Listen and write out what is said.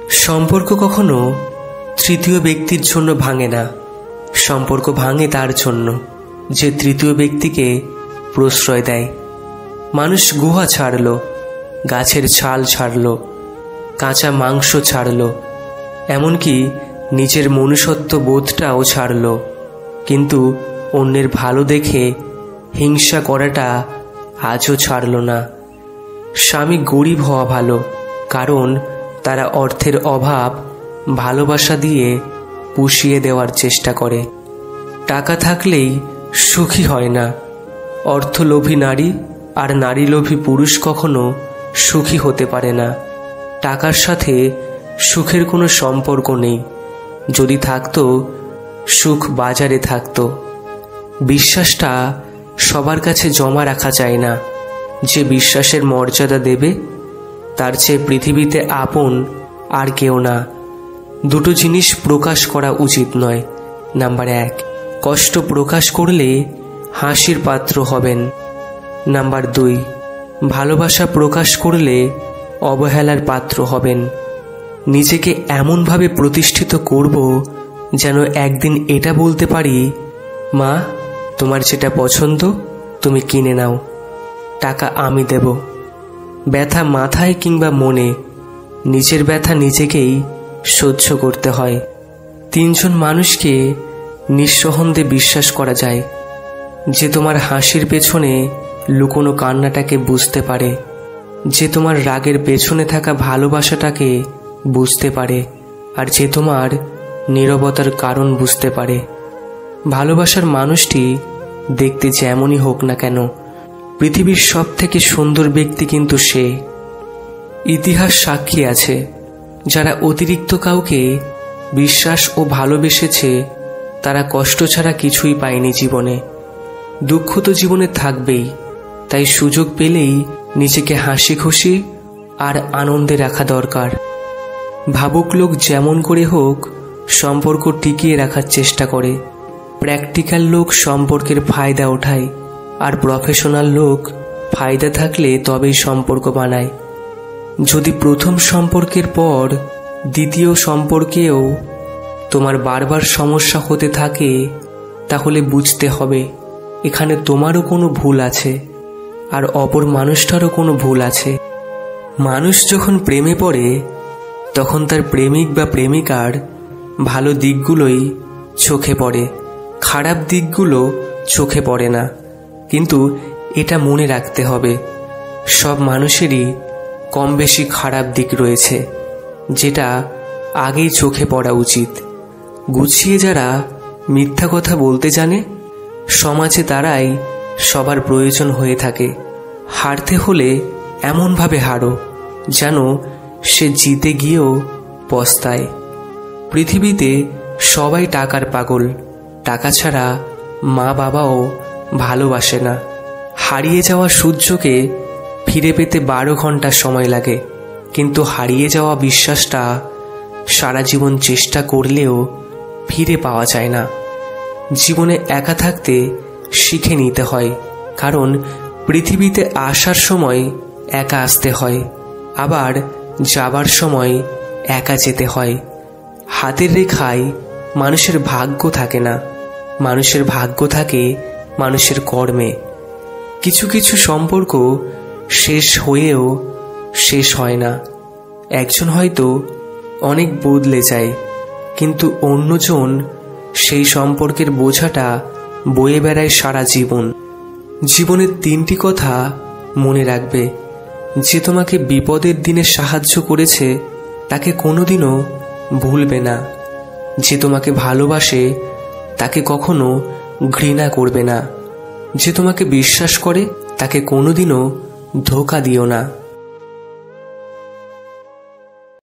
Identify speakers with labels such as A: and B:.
A: সম্পর্ক কখনো তৃতীয় ব্যক্তির জন্য ভাঙে না, সম্পর্ক ভাঙে তার জন্য যে তৃতীয় ব্যক্তিকে প্রশ্রয় দেয়। মানুষ গুহা ছাড়ল, গাছের ছাল ছাড়ল, কাঁচা মাংস ছাড়ল, এমনকি নিজের মনুষ্যত্ব বোধটাও ছাড়ল, কিন্তু অন্যের ভালো দেখে হিংসা করাটা আজও ছাড়ল না। স্বামী গরিব হওয়া ভালো, কারণ তারা অর্থের অভাব ভালোবাসা দিয়ে পুষিয়ে দেওয়ার চেষ্টা করে। টাকা থাকলেই সুখী হয় না। অর্থলোভী নারী আর নারীলোভী পুরুষ কখনো সুখী হতে পারে না। টাকার সাথে সুখের কোনো সম্পর্ক নেই। যদি থাকতো, সুখ বাজারে থাকতো। বিশ্বাসটা সবার কাছে জমা রাখা যায় না। যে বিশ্বাসের মর্যাদা দেবে, তার চেয়ে পৃথিবীতে আপন আর কেউ না। দুটো জিনিস প্রকাশ করা উচিত নয়। নাম্বার 1, কষ্ট প্রকাশ করলে হাসির পাত্র হবেন। নাম্বার 2, ভালোবাসা প্রকাশ করলে অবহেলার পাত্র হবেন। নিজেকে এমনভাবে প্রতিষ্ঠিত করব যেন একদিন এটা বলতে পারি, মা, তোমার যেটা পছন্দ তুমি কিনে নাও, টাকা আমি দেব। ব্যথা মাথায় কিংবা মনে, নিজের ব্যথা নিজেকেই সহ্য করতে হয়। 3 জন মানুষকে নিঃসন্দেহে বিশ্বাস করা যায়, যে তোমার হাসির পেছনে লুকোনো কান্নাটাকে বুঝতে পারে, যে তোমার রাগের পেছনে থাকা ভালোবাসাটাকে বুঝতে পারে, আর যে তোমার নীরবতার কারণ বুঝতে পারে। ভালোবাসার মানুষটি দেখতে যেমনই হোক না কেন, পৃথিবীর সব থেকে সুন্দর ব্যক্তি কিন্তু সে। ইতিহাস সাক্ষী আছে, যারা অতিরিক্ত কাউকে বিশ্বাস ও ভালোবেসেছে তারা কষ্ট ছাড়া কিছুই পায়নি জীবনে। দুঃখ তো জীবনে থাকবেই, তাই সুযোগ পেলেই নিজেকে হাসি খুশি আর আনন্দে রাখা দরকার। ভাবুক লোক যেমন করে হোক সম্পর্ক টিকিয়ে রাখার চেষ্টা করে। প্র্যাকটিক্যাল লোক সম্পর্কের ফায়দা ওঠায়, আর প্রফেশনাল লোক ফায়দা থাকলে তবেই সম্পর্ক বানায়। যদি প্রথম সম্পর্কের পর দ্বিতীয় সম্পর্কেও তোমার বারবার সমস্যা হতে থাকে, তাহলে বুঝতে হবে এখানে তোমারও কোনো ভুল আছে, আর অপর মানুষটারও কোনো ভুল আছে। মানুষ যখন প্রেমে পড়ে তখন তার প্রেমিক বা প্রেমিকার ভালো দিকগুলোই চোখে পড়ে, খারাপ দিকগুলো চোখে পড়ে না। কিন্তু এটা মনে রাখতে হবে, সব মানুষেরই কম বেশি খারাপ দিক রয়েছে, যেটা আগেই চোখে পড়া উচিত। গুছিয়ে যারা মিথ্যা কথা বলতে জানে, সমাজে তারাই সবার প্রয়োজন হয়ে থাকে। হারতে হলে এমনভাবে হারো যেন সে জিতে গিয়েও পস্তায়। পৃথিবীতে সবাই টাকার পাগল, টাকা ছাড়া মা বাবাও ভালোবাসে না। হারিয়ে যাওয়া সূর্যকে ফিরে পেতে 12 ঘন্টা সময় লাগে, কিন্তু হারিয়ে যাওয়া বিশ্বাসটা সারা জীবন চেষ্টা করলেও ফিরে পাওয়া যায় না। জীবনে একা থাকতে শিখে নিতে হয়, কারণ পৃথিবীতে আসার সময় একা আসতে হয়, আবার যাবার সময় একা যেতে হয়। হাতের রেখায় মানুষের ভাগ্য থাকে না, মানুষের ভাগ্য থাকে মানুষের কর্মে। কিছু কিছু সম্পর্ক শেষ হয়েও শেষ হয় না। একজন হয়তো অনেক বদলে যায়, কিন্তু অন্যজন সেই সম্পর্কের বোঝাটা বয়ে বেড়ায় সারা জীবন। জীবনের 3টি কথা মনে রাখবে, যে তোমাকে বিপদের দিনে সাহায্য করেছে তাকে কোনোদিনও ভুলবে না। যে তোমাকে ভালোবাসে তাকে কখনো ঘৃণা করবে না। যে তোমাকে বিশ্বাস করে তাকে কোনোদিনও ধোঁকা দিও না।